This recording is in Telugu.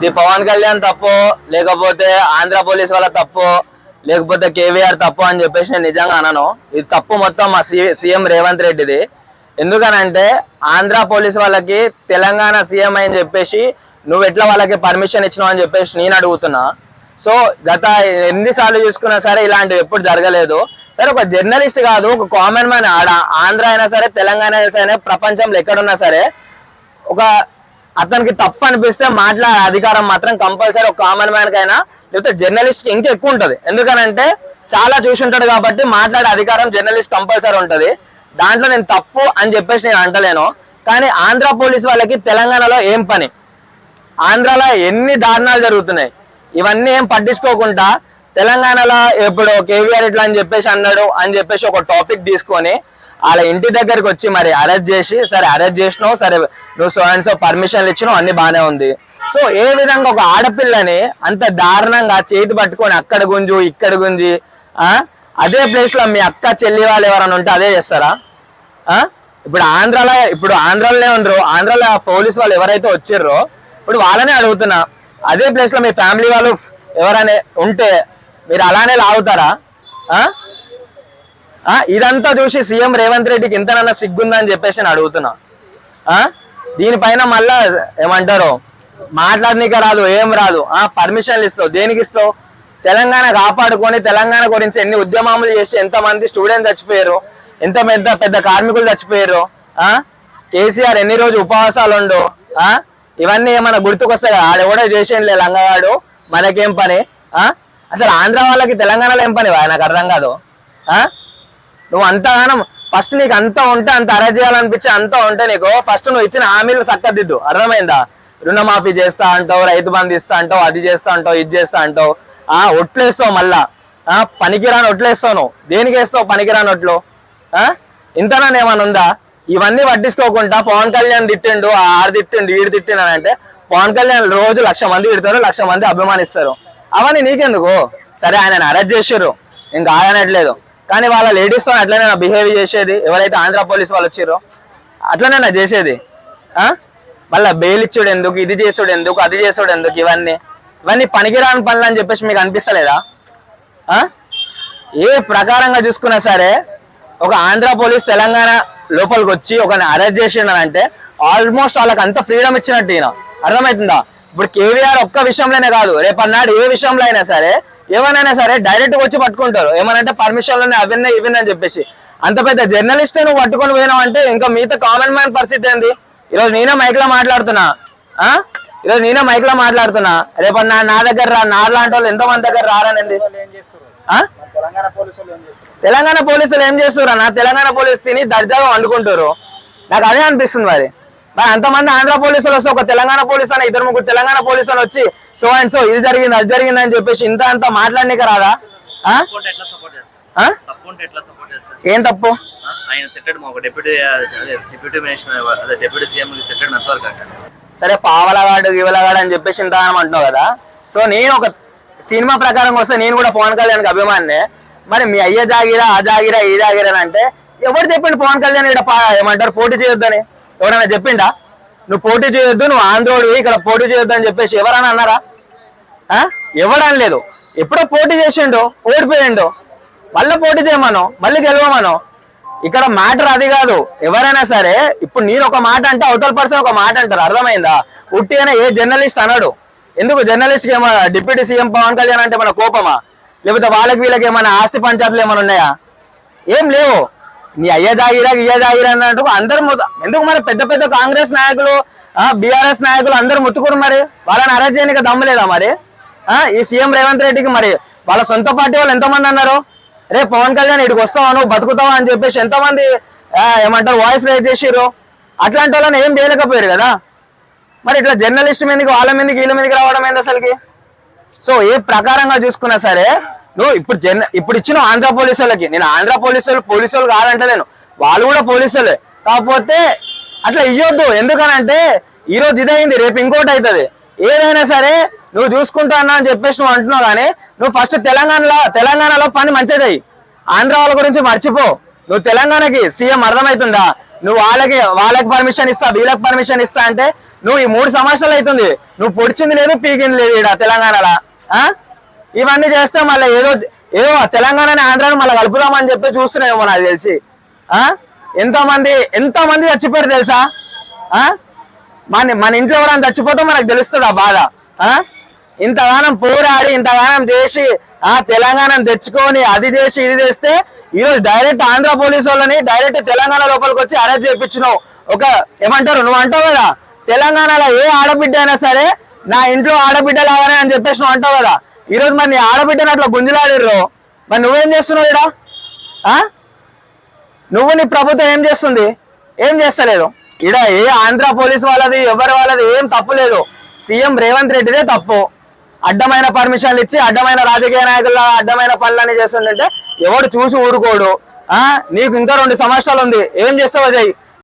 ఇది పవన్ కళ్యాణ్ తప్పు లేకపోతే ఆంధ్ర పోలీస్ వాళ్ళ తప్పు లేకపోతే కేవీఆర్ తప్పు అని చెప్పేసి నేను నిజంగా అనను. ఇది తప్పు మొత్తం మా సీఎం రేవంత్ రెడ్డిది. ఎందుకనంటే ఆంధ్ర పోలీస్ వాళ్ళకి తెలంగాణ సీఎం అని చెప్పేసి నువ్వు ఎట్లా వాళ్ళకి పర్మిషన్ ఇచ్చినావు అని చెప్పేసి నేను అడుగుతున్నా. సో గత ఎన్నిసార్లు చూసుకున్నా సరే ఇలాంటివి ఎప్పుడు జరగలేదు. సరే ఒక జర్నలిస్ట్ కాదు, ఒక కామన్ మ్యాన్, ఆంధ్ర అయినా సరే తెలంగాణ అయినా ప్రపంచంలో ఎక్కడున్నా సరే ఒక అతనికి తప్పు అనిపిస్తే మాట్లాడే అధికారం మాత్రం కంపల్సరీ ఒక కామన్ మ్యాన్ కైనా లేకపోతే జర్నలిస్ట్ కి ఇంకా ఎక్కువ ఉంటది. ఎందుకనంటే చాలా చూసి ఉంటాడు కాబట్టి మాట్లాడే అధికారం జర్నలిస్ట్ కంపల్సరీ ఉంటది. దాంట్లో నేను తప్పు అని చెప్పేసి నేను అంటలేను. కానీ ఆంధ్ర పోలీస్ వాళ్ళకి తెలంగాణలో ఏం పని, ఆంధ్రాలో ఎన్ని దారుణాలు జరుగుతున్నాయి ఇవన్నీ ఏం పట్టించుకోకుండా తెలంగాణలో ఎప్పుడు కేవీఆర్ ఇట్లా అని చెప్పేసి అన్నాడు అని చెప్పేసి ఒక టాపిక్ తీసుకొని వాళ్ళ ఇంటి దగ్గరికి వచ్చి మరి అరెస్ట్ చేసి, సరే అరెస్ట్ చేసినావు, సరే నువ్వు సో అండ్ సో పర్మిషన్లు ఇచ్చినావు, అన్ని బాగానే ఉంది. సో ఏ విధంగా ఒక ఆడపిల్లని అంత దారుణంగా చేతి పట్టుకొని అక్కడ గుంజు ఇక్కడ గుంజి అదే ప్లేస్ లో మీ అక్క చెల్లి వాళ్ళు ఎవరైనా ఉంటే అదే చేస్తారా? ఇప్పుడు ఆంధ్రాలోనే ఉండరు, ఆంధ్రాలో పోలీసు వాళ్ళు ఎవరైతే వచ్చిర్రో ఇప్పుడు వాళ్ళనే అడుగుతున్నా, అదే ప్లేస్ లో మీ ఫ్యామిలీ వాళ్ళు ఎవరైనా ఉంటే మీరు అలానే లాగుతారా? ఇదంతా చూసి సీఎం రేవంత్ రెడ్డికి ఇంతనన్నా సిగ్గుందని చెప్పేసి నేను అడుగుతున్నా. దీనిపైన మళ్ళా ఏమంటారు మాట్లాడనీక రాదు, ఏం రాదు. పర్మిషన్లు ఇస్తావు, దేనికి ఇస్తావు? తెలంగాణ కాపాడుకొని తెలంగాణ గురించి ఎన్ని ఉద్యమాలు చేసి ఎంతమంది స్టూడెంట్స్ చచ్చిపోయారు, ఎంత పెద్ద పెద్ద కార్మికులు చచ్చిపోయారు. కేసీఆర్ ఎన్ని రోజు ఉపవాసాలు ఉండు, ఇవన్నీ ఏమన్నా గుర్తుకొస్తాయి కదా. ఆడెవడో చేసేయండి లంగగాడు, మనకేం పని? అసలు ఆంధ్ర వాళ్ళకి తెలంగాణలో ఏం పని? నాకు అర్థం కాదు. నువ్వు అంతగానం ఫస్ట్ నీకు అంతా ఉంటే అంత అరెస్ట్ చేయాలనిపించి అంతా ఉంటే నీకు ఫస్ట్ నువ్వు ఇచ్చిన హామీలు చక్కదిద్దు. అర్థమైందా? రుణమాఫీ చేస్తా అంటావు, రైతు బంధు ఇస్తా అంటావు, అది చేస్తా అంటావు, ఇది చేస్తా అంటావు, ఒట్లేస్తావు. మళ్ళా పనికిరాని ఒట్లేస్తావు. నువ్వు దేనికి వేస్తావు పనికిరాని ఒట్లు? ఇంతనా ఏమన్నా ఉందా? ఇవన్నీ పట్టించుకోకుండా పవన్ కళ్యాణ్ తిట్టిండు, ఆడు తిట్టిండు, వీడు తిట్టిండు అని అంటే పవన్ కళ్యాణ్ రోజు 1,00,000 మంది తిడతారు, 1,00,000 మంది అభిమానిస్తారు. అవన్నీ నీకెందుకు? సరే ఆయన అరెస్ట్ చేసారు, ఇంకా ఆయనట్లేదు, కానీ వాళ్ళ లేడీస్తో అట్లనే బిహేవ్ చేసేది ఎవరైతే ఆంధ్ర పోలీస్ వాళ్ళు వచ్చిర్రో అట్లనే చేసేది. మళ్ళీ బెయిల్ ఇచ్చుడు ఎందుకు, ఇది చేసుడు ఎందుకు, అది చేసుడు ఎందుకు? ఇవన్నీ పనికిరాని పనులు అని చెప్పేసి మీకు అనిపిస్తలేదా? ఏ ప్రకారంగా చూసుకున్నా సరే ఒక ఆంధ్ర పోలీస్ తెలంగాణ లోపలికి వచ్చి ఒకరిని అరెస్ట్ చేసిండనంటే ఆల్మోస్ట్ వాళ్ళకి అంత ఫ్రీడమ్ ఇచ్చినట్టు ఈయన. అర్థమవుతుందా? ఇప్పుడు కేవీఆర్ ఒక్క విషయంలోనే కాదు, రేపన్నాడు ఏ విషయంలో అయినా సరే ఏమైనా సరే డైరెక్ట్ వచ్చి పట్టుకుంటారు. ఏమనంటే పర్మిషన్లోనే అవన్నీ ఇవన్నీ అని చెప్పేసి. అంత పెద్ద జర్నలిస్ట్ నువ్వు పట్టుకొని పోయినావు అంటే ఇంకా మిగతా కామన్ మ్యాన్ పరిస్థితి ఏంది? ఈరోజు నేనే మైక్ లో మాట్లాడుతున్నా, రేపన్నా నా దగ్గర రా, నా లాంటి వాళ్ళు ఎంతో మంది దగ్గర రారనేది. తెలంగాణ పోలీసులు ఏం చేస్తున్నారు అన్న? తెలంగాణ పోలీసు తిని దర్జాగా వండుకుంటారు. నాకు అదే అనిపిస్తుంది. మరి అంతమంది ఆంధ్ర పోలీసులు వస్తే ఒక తెలంగాణ పోలీసు అని 2-3 తెలంగాణ పోలీసులు వచ్చి సో అండ్ సో ఇది జరిగింది అది జరిగింది అని చెప్పేసి ఇంత మాట్లాడనీక రాదా? ఏం తప్పు? సరే పావలగాడు గివలగాడు అని చెప్పేసి ఇంత అంటున్నావు కదా. సో నేను ఒక సినిమా ప్రకారం వస్తే నేను కూడా పవన్ కళ్యాణ్కి అభిమానినే. మరి మీ అయ్య జాగిరా, ఆ జాగిరా, ఈ జాగిరా అంటే ఎవరు చెప్పిండు పవన్ కళ్యాణ్ ఇక్కడ ఏమంటారు పోటీ చేయొద్దని? ఎవరైనా చెప్పిండా? నువ్వు పోటీ చేయొద్దు, నువ్వు ఆంధ్రోడు ఇక్కడ పోటీ చేయొద్దు అని చెప్పేసి ఎవరైనా అన్నారా? ఎవడని లేదు. ఎప్పుడో పోటీ చేసిండు, ఓడిపోయిండు, మళ్ళీ పోటీ చేయమను, మళ్ళీ గెలవమను. ఇక్కడ మ్యాటర్ అది కాదు. ఎవరైనా సరే ఇప్పుడు నేను ఒక మాట అంటే అవతల పర్సన్ ఒక మాట అంటారు. అర్థమైందా? ఉట్టిగానే ఏ జర్నలిస్ట్ అన్నాడు. ఎందుకు జర్నలిస్ట్కి ఏమన్నా డిప్యూటీ సీఎం పవన్ కళ్యాణ్ అంటే మన కోపమా? లేకపోతే వాళ్ళకి వీళ్ళకి ఏమైనా ఆస్తి పంచాయతీలు ఏమైనా ఉన్నాయా? ఏం లేవు. నీ అయ్య జాగిరా అన్నట్టు అందరు ఎందుకు మరి పెద్ద పెద్ద కాంగ్రెస్ నాయకులు, బీఆర్ఎస్ నాయకులు అందరు ముత్తుకురు. మరి వాళ్ళని అరెస్ట్ చేయడానికి దమ్ములేదా? మరి ఈ సీఎం రేవంత్ రెడ్డికి మరి వాళ్ళ సొంత పార్టీ వాళ్ళు ఎంతమంది అన్నారు, రే పవన్ కళ్యాణ్ ఇటుకు వస్తావా, నువ్వు బతుకుతావా అని చెప్పేసి ఎంతమంది ఏమంటారు వాయిస్ రేజ్ చేసిర్రు. అట్లాంటి వాళ్ళని ఏం చేయలేకపోయారు కదా. మరి ఇట్లా జర్నలిస్ట్ మీదకి వాళ్ళ మీదకి వీళ్ళ మీదకి రావడం ఏంది అసలుకి? సో ఏ ప్రకారంగా చూసుకున్నా సరే నువ్వు ఇప్పుడు ఇచ్చిన ఆంధ్ర పోలీసు వాళ్ళకి, నేను ఆంధ్ర పోలీసులు కాదంటలేను, వాళ్ళు కూడా పోలీసులే. కాకపోతే అట్లా ఇవ్వద్దు. ఎందుకనంటే ఈరోజు ఇదైంది, రేపు ఇంకోటి అవుతుంది. ఏదైనా సరే నువ్వు చూసుకుంటా అన్నా అని చెప్పేసి నువ్వు అంటున్నావు. కానీ నువ్వు ఫస్ట్ తెలంగాణలో పని మంచిది, ఆంధ్ర వాళ్ళ గురించి మర్చిపో. నువ్వు తెలంగాణకి సీఎం అర్థమవుతుందా? నువ్వు వాళ్ళకి పర్మిషన్ ఇస్తా, వీళ్ళకి పర్మిషన్ ఇస్తా అంటే నువ్వు ఈ 3 సంవత్సరాలు అవుతుంది, నువ్వు పొడిచింది లేదు, పీకింది లేదు ఇక్కడ తెలంగాణలో. ఇవన్నీ చేస్తే మళ్ళీ ఏదో తెలంగాణని ఆంధ్రాని మళ్ళీ కలుపుదామని చెప్పి చూస్తున్నాయేమో నాకు తెలిసి. ఎంతమంది చచ్చిపోయారు తెలుసా? మన ఇంట్లో ఎవరైనా చచ్చిపోతే మనకు తెలుస్తుంది ఆ బాధ. ఇంతగానం పోరాడి ఇంతగానం చేసి తెలంగాణను తెచ్చుకొని అది చేసి ఇది చేస్తే ఈరోజు డైరెక్ట్ ఆంధ్ర పోలీసు వాళ్ళని డైరెక్ట్ తెలంగాణ లోపలికి వచ్చి అరెస్ట్ చేయించినావు. ఏమంటారు, నువ్వు అంటావు కదా తెలంగాణలో ఏ ఆడబిడ్డ అయినా సరే నా ఇంట్లో ఆడబిడ్డ లాగానే అని చెప్పేసి నువ్వు అంటావు కదా. ఈరోజు మరి నీ ఆడబిడ్డని అట్లా గుంజులాడిర్రు, మరి నువ్వేం చేస్తున్నావు ఇక్కడ? నువ్వు నీ ప్రభుత్వం ఏం చేస్తుంది? ఏం చేస్తలేదు. ఇక్కడ ఏ ఆంధ్ర పోలీస్ వాళ్ళది ఎవరి వాళ్ళది ఏం తప్పు లేదు. సీఎం రేవంత్ రెడ్డిదే తప్పు. అడ్డమైన పర్మిషన్లు ఇచ్చి అడ్డమైన రాజకీయ నాయకుల అడ్డమైన పనులన్నీ చేస్తుంటే ఎవడు చూసి ఊరుకోడు. నీకు ఇంకా 2 సంవత్సరాలు ఉంది, ఏం చేస్తావో చెయ్యి.